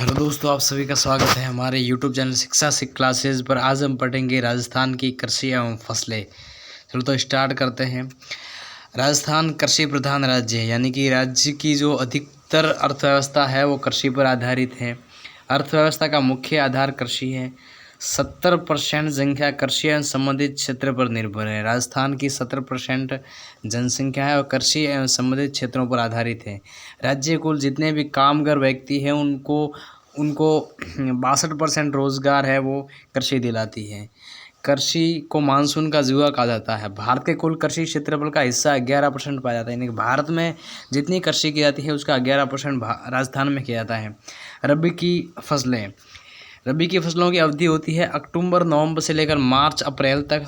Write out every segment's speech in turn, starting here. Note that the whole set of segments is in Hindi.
हेलो दोस्तों, आप सभी का स्वागत है हमारे यूट्यूब चैनल शिक्षा सीख क्लासेस पर। आज हम पढ़ेंगे राजस्थान की कृषि एवं फसलें। चलो तो स्टार्ट करते हैं। राजस्थान कृषि प्रधान राज्य है, यानी कि राज्य की जो अधिकतर अर्थव्यवस्था है वो कृषि पर आधारित है। अर्थव्यवस्था का मुख्य आधार कृषि है। 70% जनसंख्या कृषि एवं संबंधित क्षेत्र पर निर्भर है। राजस्थान की 70% जनसंख्या है और कृषि एवं संबंधित क्षेत्रों पर आधारित है। राज्य कुल जितने भी कामगार व्यक्ति हैं उनको उनको 62% रोजगार है वो कृषि दिलाती है। कृषि को मानसून का जुआ कहा जाता है। भारत के कुल कृषि क्षेत्रफल का हिस्सा 11% पाया जाता है, यानी कि भारत में जितनी कृषि की जाती है उसका 11% राजस्थान में किया जाता है। रबी की फसलें। रबी की फसलों की अवधि होती है अक्टूबर नवंबर से लेकर मार्च अप्रैल तक।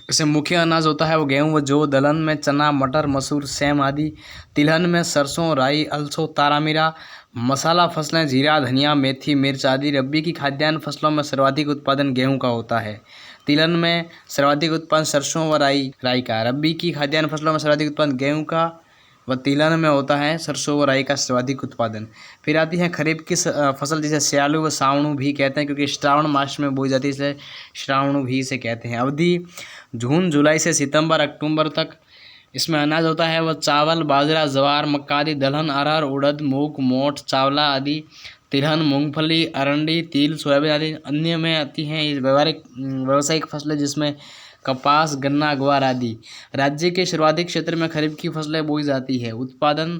इसमें मुख्य अनाज होता है वो गेहूँ व जौ। दलहन में चना, मटर, मसूर, सेम आदि। तिलहन में सरसों, राई, अलसो, तारामीरा। मसाला फसलें जीरा, धनिया, मेथी, मिर्च आदि। रबी की खाद्यान्न फसलों में सर्वाधिक उत्पादन गेहूं का होता है। तिलहन में सर्वाधिक उत्पादन सरसों व राई का। रबी की खाद्यान्न फसलों में सर्वाधिक उत्पादन गेहूं का व तिलहन में होता है सरसों व राई का सर्वाधिक उत्पादन। फिर आती है खरीफ की फसल, जिसे स्यालू व सावणु भी कहते हैं, क्योंकि श्रावण मास में बोई जाती है इसलिए श्रावणु भी से कहते हैं। अवधि जून जुलाई से सितंबर अक्टूबर तक। इसमें अनाज होता है वह चावल, बाजरा, ज्वार, मक्का आदि। दलहन, अरहर, उड़द, मूंग, मोठ, चावला आदि। तिलहन, मूंगफली, अरंडी, तिल, सोयाबीन आदि। अन्य में आती हैं व्यावसायिक फसलें, जिसमें कपास, गन्ना, ग्वार आदि। राज्य के सर्वाधिक क्षेत्र में खरीफ की फसलें बोई जाती है। उत्पादन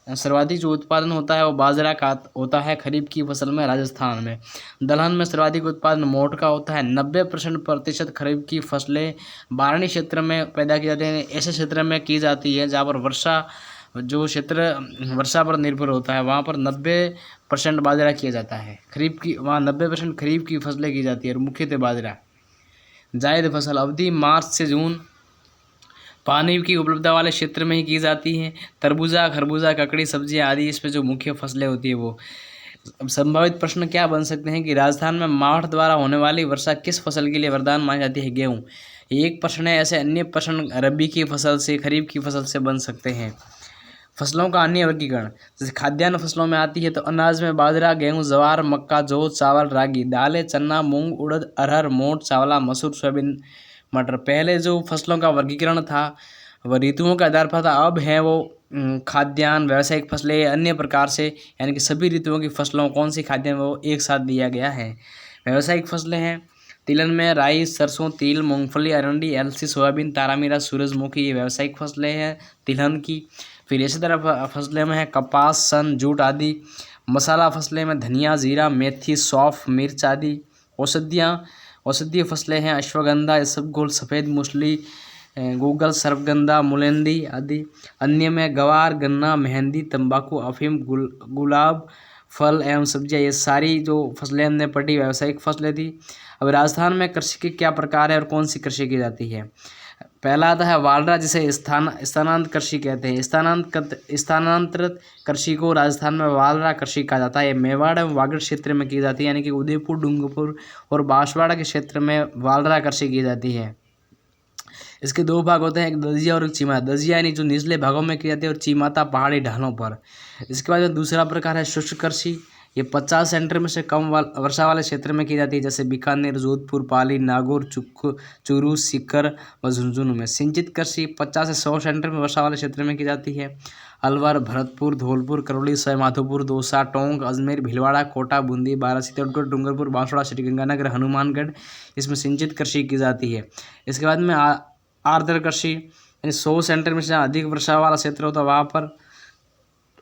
सर्वाधिक जो उत्पादन होता है वो बाजरा का होता है खरीफ की फसल में राजस्थान में। दलहन में सर्वाधिक उत्पादन मोठ का होता है। 90% खरीफ की फसलें बारहनी क्षेत्र में पैदा की जाती हैं। ऐसे क्षेत्र में की जाती है जहाँ पर जो क्षेत्र वर्षा पर निर्भर होता है वहाँ पर 90% बाजरा किया जाता है। खरीफ की वहाँ 90% खरीफ की फसलें की जाती है और मुख्यतः बाजरा। जायद फसल। अवधि मार्च से जून। पानी की उपलब्धता वाले क्षेत्र में ही की जाती हैं। तरबूजा, खरबूजा, ककड़ी, सब्जियां आदि इसमें जो मुख्य फसलें होती है वो। अब संभावित प्रश्न क्या बन सकते हैं कि राजस्थान में मावठ द्वारा होने वाली वर्षा किस फसल के लिए वरदान मानी जाती है? गेहूँ। एक प्रश्न है। ऐसे अन्य प्रश्न रबी की फसल से, खरीफ की फसल से बन सकते हैं। फसलों का अन्य वर्गीकरण। जैसे खाद्यान्न फसलों में आती है तो अनाज में बाजरा, गेहूँ, ज्वार, मक्का, जौ, चावल, रागी। दालें, चना, मूंग, उड़द, अरहर, मोठ, चावला, मसूर, सोयाबीन, मटर। पहले जो फसलों का वर्गीकरण था वह ऋतुओं के आधार पर था। अब है वो खाद्यान्न, व्यावसायिक फसलें अन्य प्रकार से, यानी कि सभी ऋतुओं की फसलों कौन सी खाद्यान्न वो एक साथ दिया गया है। व्यावसायिक फसलें हैं तिलहन में राई, सरसों, तिल, मूंगफली, अरंडी, अलसी, सोयाबीन, तारामीरा, सूरजमुखी। ये व्यावसायिक फसलें हैं तिलहन की। फिर इसी तरह फसलें में है कपास, सन, जूट आदि। मसाला फसलें में धनिया, जीरा, मेथी, सौंफ, मिर्च आदि। औषधीय फसलें हैं अश्वगंधा, इसबगोल, सफ़ेद मूसली, गूगल, सर्पगंधा, मुलेंदी आदि। अन्य में गवार, गन्ना, मेहंदी, तंबाकू, अफीम, गुलाब, फल एवं सब्जियां। ये सारी जो फसलें हमने पढ़ी व्यावसायिक फसलें थी। अब राजस्थान में कृषि के क्या प्रकार है और कौन सी कृषि की जाती है? पहला आता है वालरा, जिसे स्थानांतरित कृषि कहते हैं। स्थानांतरित कृषि को राजस्थान में वालरा कृषि कहा जाता है। ये मेवाड़ एवं वागड़ क्षेत्र में की जाती है, यानी कि उदयपुर, डूंगरपुर और बांसवाड़ा के क्षेत्र में वालरा कृषि की जाती है। इसके दो भाग होते हैं, एक दजिया और एक चीमाता। दजिया यानी जो निचले भागों में की जाती है और चीमाता पहाड़ी ढालों पर। इसके बाद में दूसरा प्रकार है शुष्क कृषि। ये 50 सेंटीमीटर से कम वर्षा वाले क्षेत्र में की जाती है, जैसे बीकानेर, जोधपुर, पाली, नागौर, चूरू, सीकर व झुंझुनू में। सिंचित कृषि 50 से 100 सेंटीमीटर वर्षा वाले क्षेत्र में की जाती है। अलवर, भरतपुर, धौलपुर, करौली, सवाईमाधोपुर, दौसा, टोंक, अजमेर, भीलवाड़ा, कोटा, बूंदी, बारासित, चित्तौड़गढ़, डूंगरपुर, बांसवाड़ा, श्रीगंगानगर, हनुमानगढ़, इसमें सिंचित कृषि की जाती है। इसके बाद में आर्द्र कृषि, यानी 100 सेंटीमीटर से अधिक वर्षा वाला क्षेत्र होता है वहाँ पर,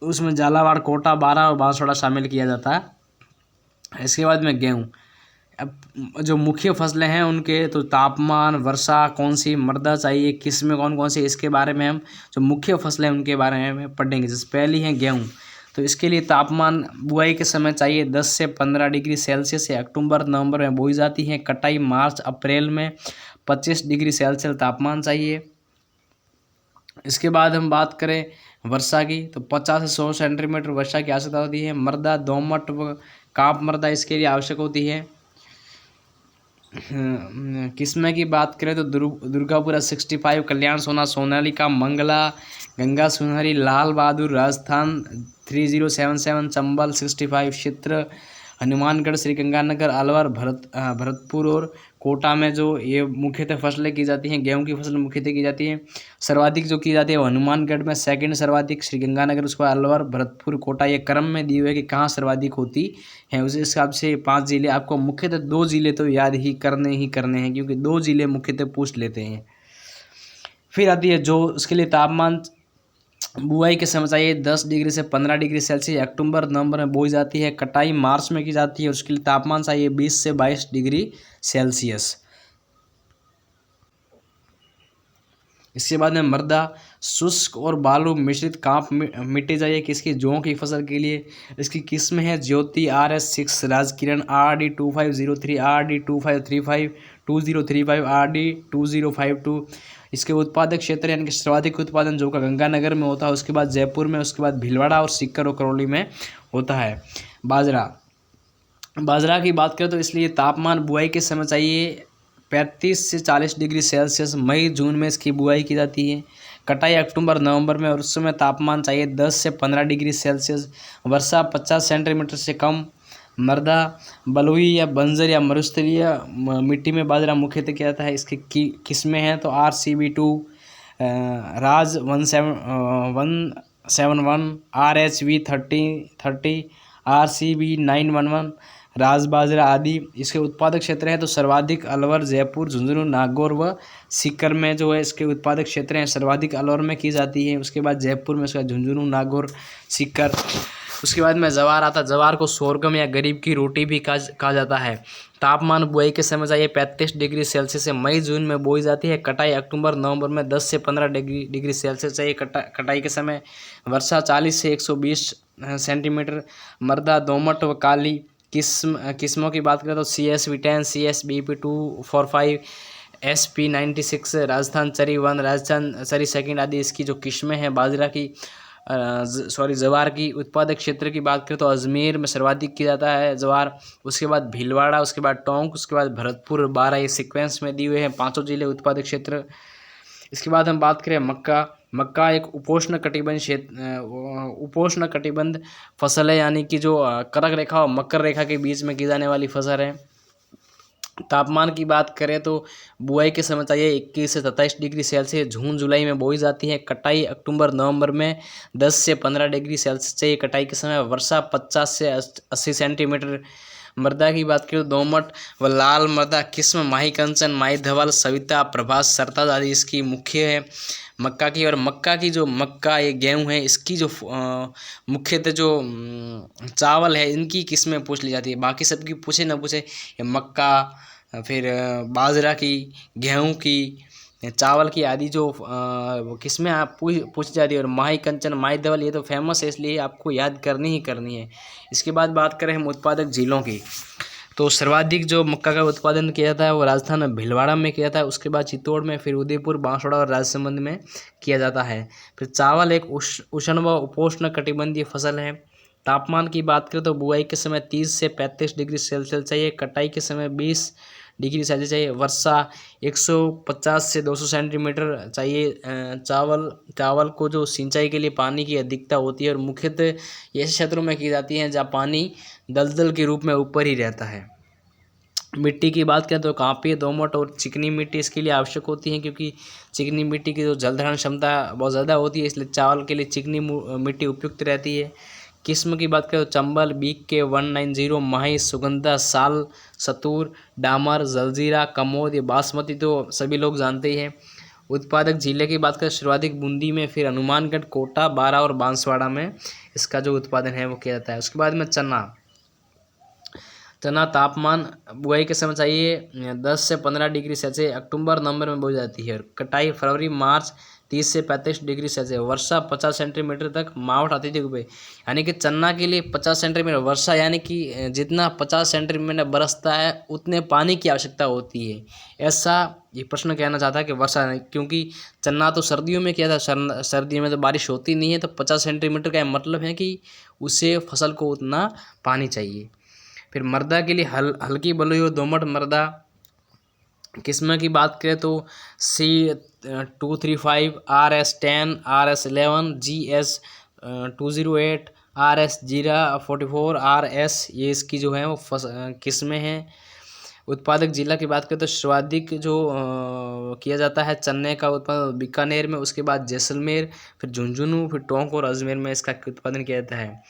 उसमें झालावाड़, कोटा, बारां और बांसवाड़ा शामिल किया जाता है। इसके बाद में गेहूँ। अब जो मुख्य फसलें हैं उनके तो तापमान, वर्षा, कौन सी मृदा चाहिए, किस में कौन कौन सी, इसके बारे में हम जो मुख्य फसलें हैं उनके बारे में पढ़ेंगे। जैसे पहली है गेहूँ, तो इसके लिए तापमान बुआई के समय चाहिए 10 से 15 डिग्री सेल्सियस से। अक्टूबर नवंबर में बोई जाती है। कटाई मार्च अप्रैल में। 25 डिग्री सेल्सियस तापमान चाहिए। इसके बाद हम बात करें वर्षा की, तो 50 से 100 सेंटीमीटर वर्षा की आवश्यकता होती है। मृदा दोमट व काप मृदा इसके लिए आवश्यक होती है। किस्में की बात करें तो दुर्गापुरा 65, कल्याण सोना सोनालिका मंगला गंगा सुनहरी लाल बहादुर राजस्थान 3077, चंबल 65, चित्र हनुमानगढ़ श्रीगंगानगर अलवर भरतपुर और कोटा में जो ये मुख्यतः फसलें की जाती हैं, गेहूं की फसल मुख्यतः की जाती है। सर्वाधिक जो की जाती है वो हनुमानगढ़ में, सेकंड सर्वाधिक श्रीगंगानगर, उसके बाद अलवर भरतपुर कोटा, ये क्रम में दी हुई है कि कहाँ सर्वाधिक होती है। उस हिसाब से 5 जिले आपको मुख्यतः 2 जिले तो याद ही करने हैं क्योंकि 2 जिले मुख्यतः पूछ लेते हैं। फिर आती है जो उसके लिए तापमान बुआई के समय चाहिए 10 डिग्री से 15 डिग्री सेल्सियस, अक्टूबर नवंबर में बोई जाती है। कटाई मार्च में की जाती है और उसके लिए तापमान चाहिए 20 से 22 डिग्री सेल्सियस। इसके बाद में मृदा शुष्क और बालू मिश्रित कांप मिट्टी चाहिए किसकी, जौ की फसल के लिए। इसकी किस्म है ज्योति RS6, Rajkiran RD2503, RD2535, 2035, RD2052। इसके उत्पादक क्षेत्र यानी कि सर्वाधिक उत्पादन जो का गंगानगर में होता है, उसके बाद जयपुर में, उसके बाद भीलवाड़ा और सीकर और करौली में होता है। बाजरा की बात करें तो इसलिए तापमान बुआई के समय चाहिए 35 से 40 डिग्री सेल्सियस, मई जून में इसकी बुआई की जाती है। कटाई अक्टूबर नवंबर में और उस समय तापमान चाहिए 10 से 15 डिग्री सेल्सियस, वर्षा 50 सेंटीमीटर से कम। मृदा बलुई या बंजर या मरुस्थलीय मिट्टी में बाजरा मुख्यतः किया जाता है। इसकी किस्में हैं तो RCB2, राज 171, RH30, RCB911, राज बाजरा आदि। इसके उत्पादक क्षेत्र हैं तो सर्वाधिक अलवर, जयपुर, झुंझुनू, नागौर व सीकर में जो है इसके उत्पादक क्षेत्र हैं। सर्वाधिक अलवर में की जाती है, उसके बाद जयपुर में, उसका झुंझुनू, नागौर, सीकर। उसके बाद में जवार आता है। जवार को सोरगम या गरीब की रोटी भी कहा जाता है। तापमान बुआई के समय चाहिए 35 डिग्री सेल्सियस से, मई जून में बोई जाती है। कटाई अक्टूबर नवंबर में 10 से 15 डिग्री सेल्सियस चाहिए कटाई के समय। वर्षा 40 से 120 सेंटीमीटर। मृदा दोमट व काली। किस्मों की बात करें तो CSB10, CSBP245, SP96, राजस्थान चरी 1, राजस्थान चरी सेकंड आदि इसकी जो किस्में हैं बाजरा की जवार की। उत्पादक क्षेत्र की बात करें तो अजमेर में सर्वाधिक किया जाता है जवार, उसके बाद भीलवाड़ा, उसके बाद टोंक, उसके बाद भरतपुर, 12 ये सीक्वेंस में दिए हुए हैं 5 जिले उत्पादक क्षेत्र। इसके बाद हम बात करें मक्का एक उपोष्ण कटिबंध फसल है, यानी कि जो कर्क रेखा और मकर रेखा के बीच में की जाने वाली फसल है। तापमान की बात करें तो बुआई के समय चाहिए 21 से 27 डिग्री सेल्सियस, जून जुलाई में बोई जाती है। कटाई अक्टूबर नवंबर में 10 से 15 डिग्री सेल्सियस चाहिए कटाई के समय। वर्षा 50 से 80 सेंटीमीटर। मृदा की बात करें तो दोमट व लाल मृदा। किस्म माही कंचन, माही धवल, सविता, प्रभास, सरताज आदि इसकी मुख्य है। मक्का ये गेहूँ है, इसकी जो मुख्यतः जो चावल है इनकी किस्में पूछ ली जाती है, बाकी सबकी पूछे न पूछे। ये मक्का, फिर बाजरा की, गेहूं की, चावल की आदि जो किस्में आप पूछ जाती है। और माही कंचन, माही धवल ये तो फेमस है, इसलिए आपको याद करनी है। इसके बाद बात करें हम उत्पादक जिलों की, तो सर्वाधिक जो मक्का का उत्पादन किया जाता है वो राजस्थान में भीलवाड़ा में किया जाता है, उसके बाद चित्तौड़ में, फिर उदयपुर, बांसवाड़ा और राजसमंद में किया जाता है। फिर चावल एक उष्ण व उपोष्ण कटिबंधीय फसल है। तापमान की बात करें तो बुआई के समय 30 से 35 डिग्री सेल्सियस चाहिए, कटाई के समय 20 डिग्री सेल्सियस चाहिए। वर्षा 150 से 200 सेंटीमीटर चाहिए। चावल को जो सिंचाई के लिए पानी की अधिकता होती है और मुख्यतः ऐसे क्षेत्रों में की जाती है जहाँ पानी दलदल के रूप में ऊपर ही रहता है। मिट्टी की बात करें तो कांपी, दोमट और चिकनी मिट्टी इसके लिए आवश्यक होती है, क्योंकि चिकनी मिट्टी की जो जलधारण क्षमता बहुत ज़्यादा होती है, इसलिए चावल के लिए चिकनी मिट्टी उपयुक्त रहती है। किस्म की बात करें तो चंबल, BK 190, माही, सुगंधा, साल, सतूर, डामर, जलजीरा, कमोद, ये बासमती तो सभी लोग जानते ही हैं। उत्पादक जिले की बात करें सर्वाधिक बूंदी में, फिर हनुमानगढ़, कोटा, बारा और बांसवाड़ा में इसका जो उत्पादन है वो किया जाता है। उसके बाद में चना तापमान बुआई के समय चाहिए 10 से 15 डिग्री सेल्सियस, अक्टूबर नवंबर में बोई जाती है। कटाई फरवरी मार्च 30 से 35 डिग्री सेल्सियस। वर्षा 50 सेंटीमीटर तक मावठ आती थी पे, यानी कि चना के लिए 50 सेंटीमीटर वर्षा, यानी कि जितना 50 सेंटीमीटर बरसता है उतने पानी की आवश्यकता होती है। ऐसा ये प्रश्न कहना चाहता है कि वर्षा नहीं, क्योंकि चना तो सर्दियों में किया था, सर्दियों में तो बारिश होती नहीं है, तो 50 सेंटीमीटर का मतलब है कि उसे फसल को उतना पानी चाहिए। फिर मृदा के लिए हल्की बलुई और दोमट मृदा, किस्म की बात करें तो C235, RS10, RS11, GS208, RS044, RS, ये इसकी जो है वो किस्में हैं। उत्पादक जिला की बात करें तो सर्वाधिक जो किया जाता है चने का उत्पादन बीकानेर में, उसके बाद जैसलमेर, फिर झुंझुनू, फिर टोंक और अजमेर में इसका उत्पादन किया जाता है।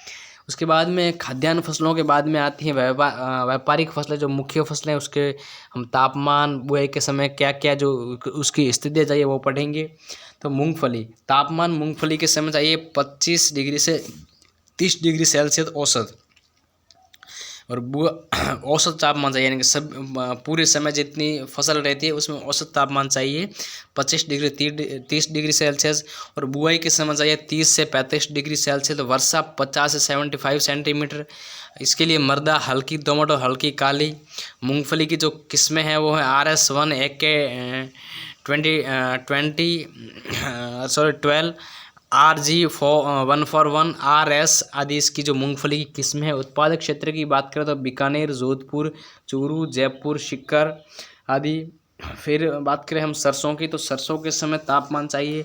उसके बाद में खाद्यान्न फसलों के बाद में आती हैं व्यापारिक फसलें, जो मुख्य फसलें, उसके हम तापमान, बुआई के समय क्या क्या जो उसकी स्थितियाँ चाहिए वो पढ़ेंगे। तो मूंगफली, तापमान मूंगफली के समय चाहिए 25 डिग्री से 30 डिग्री सेल्सियस औसत, और औसत तापमान चाहिए, यानी कि सब पूरे समय जितनी फसल रहती है उसमें औसत तापमान चाहिए 25 डिग्री 30 डिग्री सेल्सियस, और बुआई के समय चाहिए 30 से 35 डिग्री सेल्सियस, वर्षा 50 से 75 सेंटीमीटर। इसके लिए मृदा हल्की दोमट और हल्की काली। मूंगफली की जो किस्में हैं वो है RS1, AK 12, RG141, RS आदि इसकी जो मूंगफली की किस्म है। उत्पादक क्षेत्र की बात करें तो बीकानेर, जोधपुर, चूरू, जयपुर, सीकर आदि। फिर बात करें हम सरसों की, तो सरसों के समय तापमान चाहिए,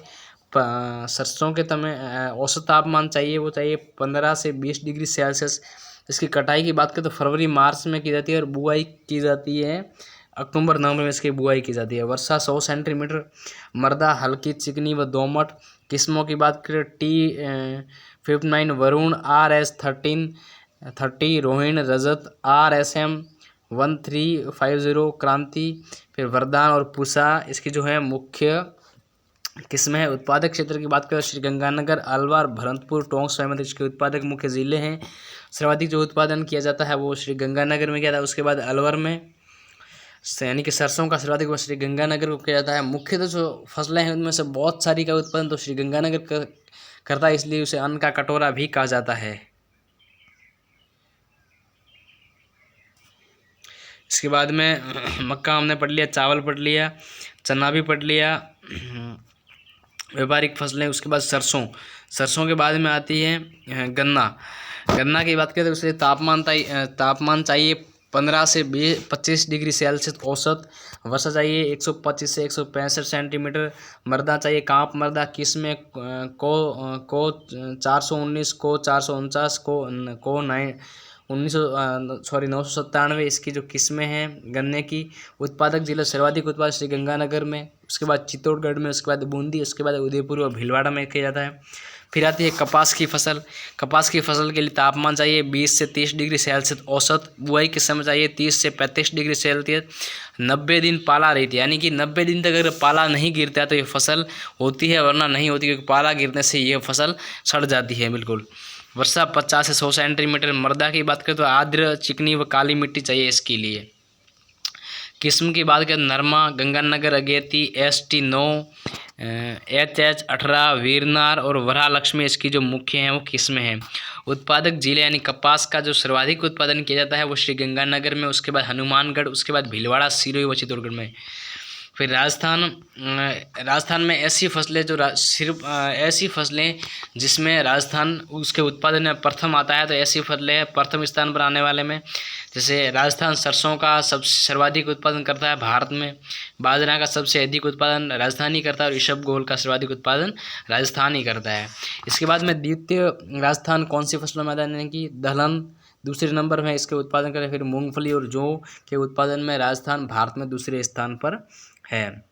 सरसों के समय औसत तापमान चाहिए वो चाहिए 15 से 20 डिग्री सेल्सियस। इसकी कटाई की बात करें तो फरवरी मार्च में की जाती है, और बुआई की जाती है अक्टूबर नवंबर में इसकी बुआई की जाती है। वर्षा 100 सेंटीमीटर। मृदा हल्की चिकनी व दोमट। किस्मों की बात करें T59 वरुण, RS1330 रोहिण, रजत, RSM 1350 क्रांति, फिर वरदान और पूषा इसकी जो है मुख्य किस्म है। उत्पादक क्षेत्र की बात करें तो श्रीगंगानगर, अलवर, भरतपुर, टोंक, सोनभद्र इसके उत्पादक मुख्य जिले हैं। सर्वाधिक जो उत्पादन किया जाता है वो श्रीगंगानगर में किया जाता है, उसके बाद अलवर में, यानी कि सरसों का सर्वाधिक वो श्रीगंगानगर को किया जाता है। मुख्यतः जो फसलें हैं उनमें से बहुत सारी का उत्पादन तो श्रीगंगानगर करता है, इसलिए उसे अन्न का कटोरा भी कहा जाता है। इसके बाद में मक्का हमने पढ़ लिया, चावल पढ़ लिया, चना भी पढ़ लिया, व्यापारिक फसलें। उसके बाद सरसों के बाद में आती है गन्ना की बात करें तो उसे तापमान चाहिए 15 से 25 डिग्री सेल्सियस औसत। वर्षा चाहिए 125 से 165 सेंटीमीटर। मृदा चाहिए कांप मृदा, किस्म को 419, को 449, को 997 इसकी जो किस्में हैं गन्ने की। उत्पादक जिला सर्वाधिक उत्पादन श्रीगंगानगर में, उसके बाद चित्तौड़गढ़ में, उसके बाद बूंदी, उसके बाद उदयपुर और भीलवाड़ा में किया जाता है। फिर आती है कपास की फसल। कपास की फसल के लिए तापमान चाहिए 20 से 30 डिग्री सेल्सियस औसत। बुआई के समय चाहिए 30 से 35 डिग्री सेल्सियस। 90 दिन पाला रहती है, यानी कि 90 दिन तक अगर पाला नहीं गिरता है तो ये फसल होती है, वरना नहीं होती, क्योंकि पाला गिरने से ये फसल सड़ जाती है बिल्कुल। वर्षा 50 से 100 सेंटीमीटर। मृदा की बात करें तो आर्द्र, चिकनी व काली मिट्टी चाहिए इसके लिए। किस्म की बात करें नरमा, गंगानगर, अगेती, ST9, HH18, वीरनार और वरालक्ष्मी इसकी जो मुख्य हैं वो किस्में हैं। उत्पादक जिले यानी कपास का जो सर्वाधिक उत्पादन किया जाता है वो श्रीगंगानगर में, उसके बाद हनुमानगढ़, उसके बाद भीलवाड़ा, सिरोही व चित्तौड़गढ़ में। फिर राजस्थान में ऐसी फसलें जो सिर्फ ऐसी फसलें जिसमें राजस्थान उसके उत्पादन में प्रथम आता है, तो ऐसी फसलें प्रथम स्थान पर आने वाले में, जैसे राजस्थान सरसों का सर्वाधिक उत्पादन करता है भारत में। बाजरा का सबसे अधिक उत्पादन राजस्थान ही करता है, और इसबगोल का सर्वाधिक उत्पादन राजस्थान ही करता है। इसके बाद में द्वितीय राजस्थान कौन सी फसलों में आता है, यानी कि दलहन दूसरे नंबर में इसके उत्पादन करें। फिर मूंगफली और जौ के उत्पादन में राजस्थान भारत में दूसरे स्थान पर है।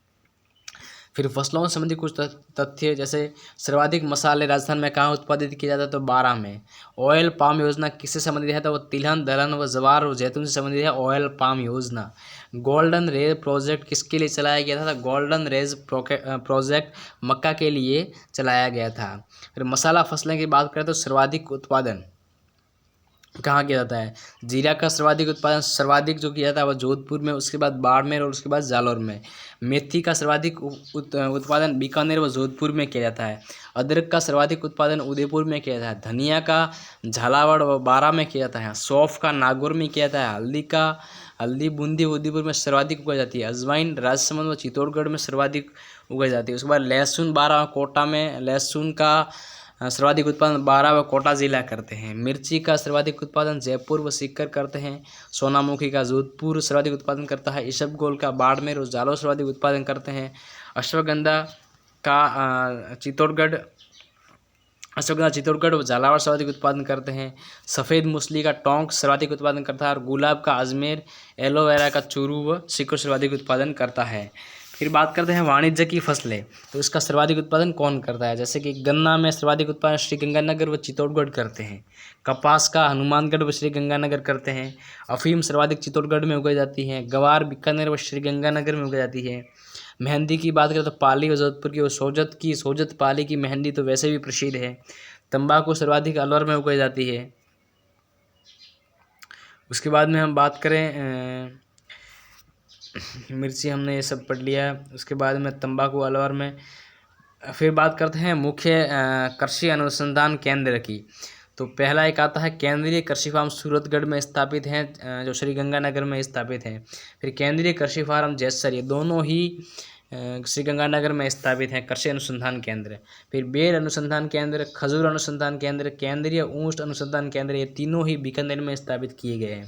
फिर फसलों से संबंधित कुछ तथ्य, जैसे सर्वाधिक मसाले राजस्थान में कहाँ उत्पादित किया जाता है, तो 12 में। ऑयल पाम योजना किससे संबंधित है, तो वो तिलहन, दलहन व जवार और जैतून से संबंधित है ऑयल पाम योजना। गोल्डन रेज प्रोजेक्ट किसके लिए चलाया गया था, गोल्डन रेज प्रोजेक्ट मक्का के लिए चलाया गया था। फिर मसाला फसलें की बात करें तो सर्वाधिक उत्पादन कहाँ किया जाता है, जीरा का सर्वाधिक उत्पादन सर्वाधिक जो किया जाता है वह जोधपुर में, उसके बाद बाड़मेर और उसके बाद जालौर में। मेथी का सर्वाधिक उत्पादन बीकानेर व जोधपुर में किया जाता है। अदरक का सर्वाधिक उत्पादन उदयपुर में किया जाता है। धनिया का झालावाड़ व बारा में किया जाता है। सौंफ का नागौर में किया जाता है। हल्दी बूंदी उदयपुर में सर्वाधिक उगाई जाती है। अजवाइन राजसमंद व चित्तौड़गढ़ में सर्वाधिक उगाई जाती है। उसके बाद लहसुन 12 कोटा में, लहसुन का सर्वाधिक उत्पादन बारां व कोटा जिला करते हैं। मिर्ची का सर्वाधिक उत्पादन जयपुर व सीकर करते हैं। सोनामुखी का जोधपुर सर्वाधिक उत्पादन करता है। इसबगोल का बाड़मेर और जालौर सर्वाधिक उत्पादन करते हैं। अश्वगंधा चित्तौड़गढ़ व झालावाड़ सर्वाधिक उत्पादन करते हैं। सफ़ेद मूसली का टोंक सर्वाधिक उत्पादन करता है और गुलाब का अजमेर, एलोवेरा का चूरू व सीकर सर्वाधिक उत्पादन करता है। फिर बात करते हैं वाणिज्य की फसलें, तो इसका सर्वाधिक उत्पादन कौन करता है? जैसे कि गन्ना में सर्वाधिक उत्पादन श्रीगंगानगर व चित्तौड़गढ़ करते हैं। कपास का हनुमानगढ़ व श्रीगंगानगर करते हैं। अफीम सर्वाधिक चित्तौड़गढ़ में उगाई जाती है। गवार बीकानेर व श्रीगंगानगर में उगाई जाती है। मेहंदी की बात करें तो पाली व जोधपुर की, और सोजत पाली की मेहंदी तो वैसे भी प्रसिद्ध है। तंबाकू सर्वाधिक अलवर में उगाई जाती है। उसके बाद में हम बात करें मिर्ची, हमने ये सब पढ़ लिया। उसके बाद में तंबाकू अलवर में। फिर बात करते हैं मुख्य कृषि अनुसंधान केंद्र की, तो पहला एक आता है केंद्रीय कृषि फार्म सूरतगढ़ में स्थापित हैं, जो श्रीगंगानगर में स्थापित हैं। फिर केंद्रीय कृषि फार्म जैसर, ये दोनों ही श्रीगंगानगर में स्थापित हैं कृषि अनुसंधान केंद्र। फिर बेर अनुसंधान केंद्र, खजूर अनुसंधान केंद्र, केंद्रीय ऊंट अनुसंधान केंद्र, ये तीनों ही बीकानेर में स्थापित किए गए हैं।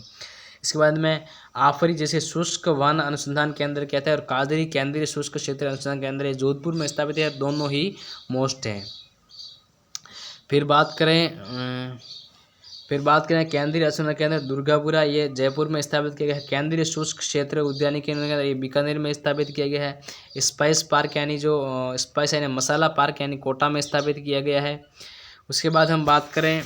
इसके बाद में आफरी जैसे शुष्क वन अनुसंधान केंद्र कहते हैं, और कादरी केंद्रीय शुष्क क्षेत्र अनुसंधान केंद्र, ये जोधपुर में स्थापित है। दोनों ही मोस्ट हैं। फिर बात करें केंद्रीय अनुसंधान केंद्र दुर्गापुरा, ये जयपुर में स्थापित किया गया है। केंद्रीय शुष्क क्षेत्र उद्यानिकी केंद्र, ये बीकानेर में स्थापित किया गया है। स्पाइस पार्क यानी जो स्पाइस यानी मसाला पार्क यानी कोटा में स्थापित किया गया है। उसके बाद हम बात करें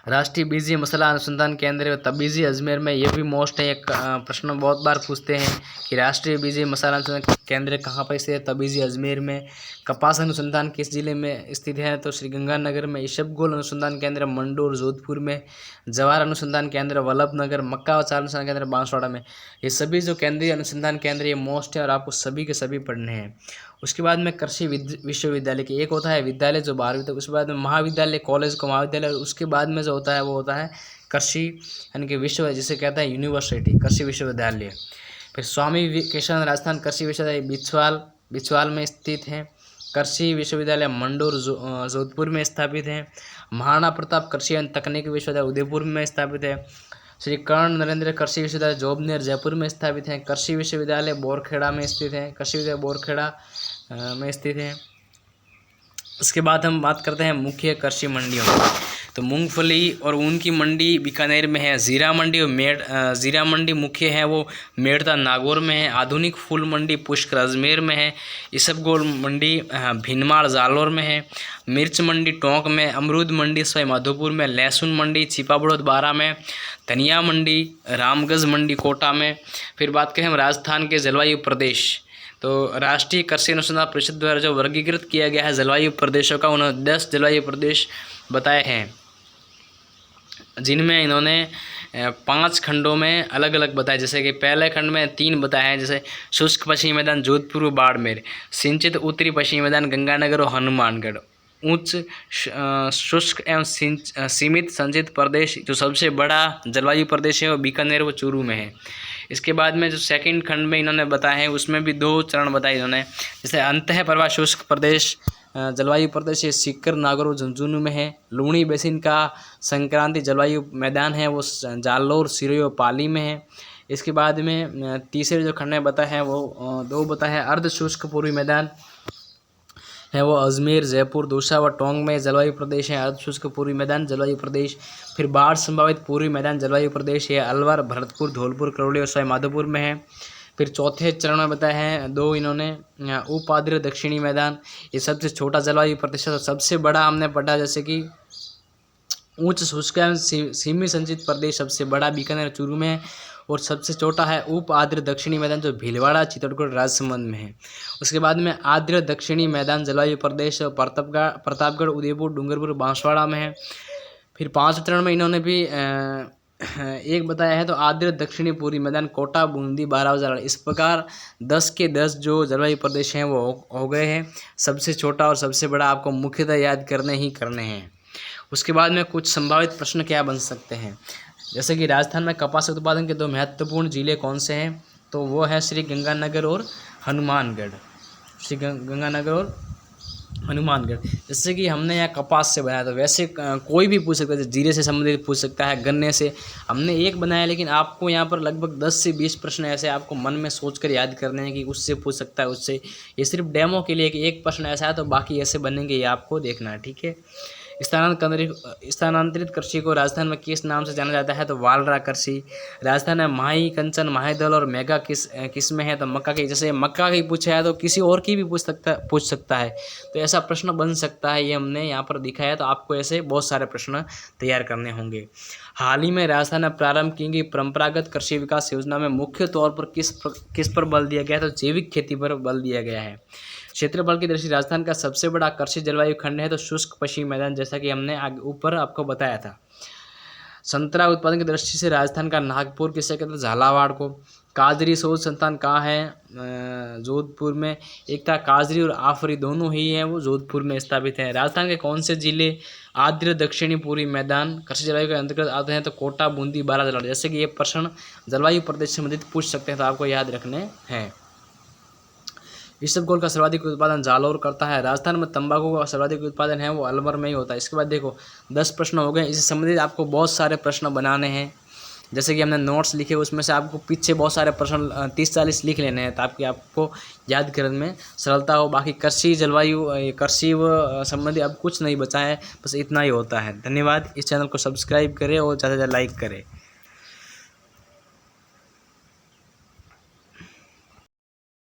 राष्ट्रीय बीजीय मसाला अनुसंधान केंद्र तबीजी अजमेर में, ये भी मोस्ट है। एक प्रश्न बहुत बार पूछते हैं कि राष्ट्रीय बीजीय मसाला अनुसंधान केंद्र कहाँ पर स्थित है? तबीजी अजमेर में। कपास अनुसंधान किस जिले में स्थित है? तो श्रीगंगानगर में। इसबगोल अनुसंधान केंद्र मंडोर जोधपुर में। जवार अनुसंधान केंद्र वल्लभनगर। मक्का व चावल अनुसंधान केंद्र बांसवाड़ा में। ये सभी जो केंद्रीय अनुसंधान केंद्र ये मोस्ट है और आपको सभी के सभी पढ़ने हैं। उसके बाद में कृषि विश्वविद्यालय की, एक होता है विद्यालय जो 12वीं तक, उसके बाद में महाविद्यालय कॉलेज को महाविद्यालय, और उसके बाद में जो होता है वो होता है कृषि यानी कि विश्व, जिसे कहता है यूनिवर्सिटी, कृषि विश्वविद्यालय। फिर स्वामी केशवानंद राजस्थान कृषि विश्वविद्यालय बिछवाल में स्थित है। कृषि विश्वविद्यालय मंडोर जोधपुर में स्थापित है। महाराणा प्रताप कृषि एवं तकनीकी विश्वविद्यालय उदयपुर में स्थापित है। श्री कर्ण नरेंद्र कृषि विश्वविद्यालय जोबनेर जयपुर में स्थापित है। कृषि विश्वविद्यालय बोरखेड़ा में स्थित है। कृषि विश्वविद्यालय बोरखेड़ा में स्थित है। इसके बाद हम बात करते हैं मुख्य कृषि मंडियों की, तो मूंगफली और ऊन की मंडी बीकानेर में है। जीरा मंडी और जीरा मंडी मुख्य है वो मेड़ता नागौर में है। आधुनिक फूल मंडी पुष्कर अजमेर में है। इसबगोल मंडी भिनमार जालौर में है। मिर्च मंडी टोंक में। अमरूद मंडी सवाई माधोपुर में। लहसुन मंडी छिपाबड़ौद बारा में। धनिया मंडी रामगंज मंडी कोटा में। फिर बात करें हम राजस्थान के जलवायु प्रदेश, तो राष्ट्रीय कृषि अनुसंधान परिषद द्वारा जो वर्गीकृत किया गया है जलवायु प्रदेशों का, उन्होंने 10 जलवायु प्रदेश बताए हैं, जिनमें इन्होंने 5 खंडों में अलग अलग बताया। जैसे कि पहले खंड में 3 बताए हैं, जैसे शुष्क पश्चिमी मैदान जोधपुर व बाड़मेर, सिंचित उत्तरी पश्चिमी मैदान गंगानगर और हनुमानगढ़, उच्च शुष्क एवं सीमित संचित प्रदेश जो सबसे बड़ा जलवायु प्रदेश है वो बीकानेर व चूरू में है। इसके बाद में जो सेकंड खंड में इन्होंने बताए हैं उसमें भी 2 चरण बताए इन्होंने, जैसे अंतः प्रवाह शुष्क प्रदेश जलवायु प्रदेश ये सीकर नागौर और झुंझुनू में है। लूणी बेसिन का संक्रांति जलवायु मैदान है वो जालौर सिरोही और पाली में है। इसके बाद में तीसरे जो खंड में बताए हैं वो 2 बताए हैं। अर्ध शुष्क पूर्वी मैदान है वो अजमेर जयपुर दूसा व टोंक में जलवायु प्रदेश है अर्ध शुष्क पूर्वी मैदान जलवायु प्रदेश। फिर बाढ़ संभावित पूर्वी मैदान जलवायु प्रदेश है अलवर भरतपुर धौलपुर करौली और सवाई माधोपुर में है। फिर चौथे चरण में बताए हैं 2 इन्होंने उपाद्र दक्षिणी मैदान, ये सबसे छोटा जलवायु प्रदेश है। सबसे बड़ा हमने पढ़ा जैसे कि उच्च शुष्क सीमित संचित प्रदेश सबसे बड़ा बीकानेर चूरू में है, और सबसे छोटा है उप आर्द्र दक्षिणी मैदान जो भीलवाड़ा चित्तौड़गढ़ राजसमंद में है। उसके बाद में आर्द्र दक्षिणी मैदान जलवायु प्रदेश प्रतापगढ़ उदयपुर डूंगरपुर बांसवाड़ा में है। फिर 5 चरण में इन्होंने भी एक बताया है, तो आर्द्र दक्षिणी पूर्वी मैदान कोटा बूंदी बारावजाड़ा। इस प्रकार 10 के 10 जो जलवायु प्रदेश हैं वो हो गए हैं। सबसे छोटा और सबसे बड़ा आपको मुख्यतः याद करने हैं। उसके बाद में कुछ संभावित प्रश्न क्या बन सकते हैं, जैसे कि राजस्थान में कपास उत्पादन के 2 महत्वपूर्ण जिले कौन से हैं, तो वो है श्री गंगानगर और हनुमानगढ़। श्री गंगानगर और हनुमानगढ़। जैसे कि हमने यहाँ कपास से बनाया था, वैसे कोई भी पूछ सकता है, जीरे से संबंधित पूछ सकता है, गन्ने से। हमने एक बनाया, लेकिन आपको यहाँ पर लगभग 10 से 20 प्रश्न ऐसे आपको मन में सोचकर याद करने हैं कि उससे पूछ सकता है, उससे। ये सिर्फ डेमो के लिए कि एक प्रश्न ऐसा है तो बाकी ऐसे बनेंगे, ये आपको देखना है, ठीक है। स्थानांतरित कृषि को राजस्थान में किस नाम से जाना जाता है, तो वालरा कृषि। राजस्थान में माही, कंचन, माहेदल और मेगा किस में है, तो मक्का की। जैसे मक्का की पूछा है तो किसी और की भी पूछ सकता है, तो ऐसा प्रश्न बन सकता है। ये हमने यहाँ पर दिखाया, तो आपको ऐसे बहुत सारे प्रश्न तैयार करने होंगे। हाल ही में राजस्थान में प्रारंभ की गई परंपरागत कृषि विकास योजना में मुख्य तौर पर किस पर बल दिया गया है, तो जैविक खेती पर बल दिया गया है। क्षेत्रफल की दृष्टि राजस्थान का सबसे बड़ा कृषि जलवायु खंड है, तो शुष्क पश्चिमी मैदान, जैसा कि हमने आगे ऊपर आपको बताया था। संतरा उत्पादन की दृष्टि से राजस्थान का नागपुर किसे कहते हैं, झालावाड़ को। काजरी शोध संस्थान कहाँ है, जोधपुर में। एक था काजरी और आफरी, दोनों ही हैं, वो जोधपुर में स्थापित है। राजस्थान के कौन से जिले आर्द्र दक्षिणी पूर्वी मैदान कृषि जलवायु के अंतर्गत आते हैं, तो कोटा, बूंदी, बारासिंगा। जैसे कि ये प्रश्न जलवायु प्रदेश से संबंधित पूछ सकते हैं, तो आपको याद रखने हैं। इसबगोल का सर्वाधिक उत्पादन जालौर करता है। राजस्थान में तंबाकू का सर्वाधिक उत्पादन है, वो अलवर में ही होता है। इसके बाद देखो 10 प्रश्न हो गए, इससे संबंधित आपको बहुत सारे प्रश्न बनाने हैं। जैसे कि हमने नोट्स लिखे, उसमें से आपको पीछे बहुत सारे प्रश्न 30-40 लिख लेने हैं, ताकि आपको याद करने में सरलता हो। बाकी कृषि जलवायु कृषि व संबंधी अब कुछ नहीं बचा है, बस इतना ही होता है। धन्यवाद। इस चैनल को सब्सक्राइब करें और ज़्यादा से ज़्यादा लाइक करें।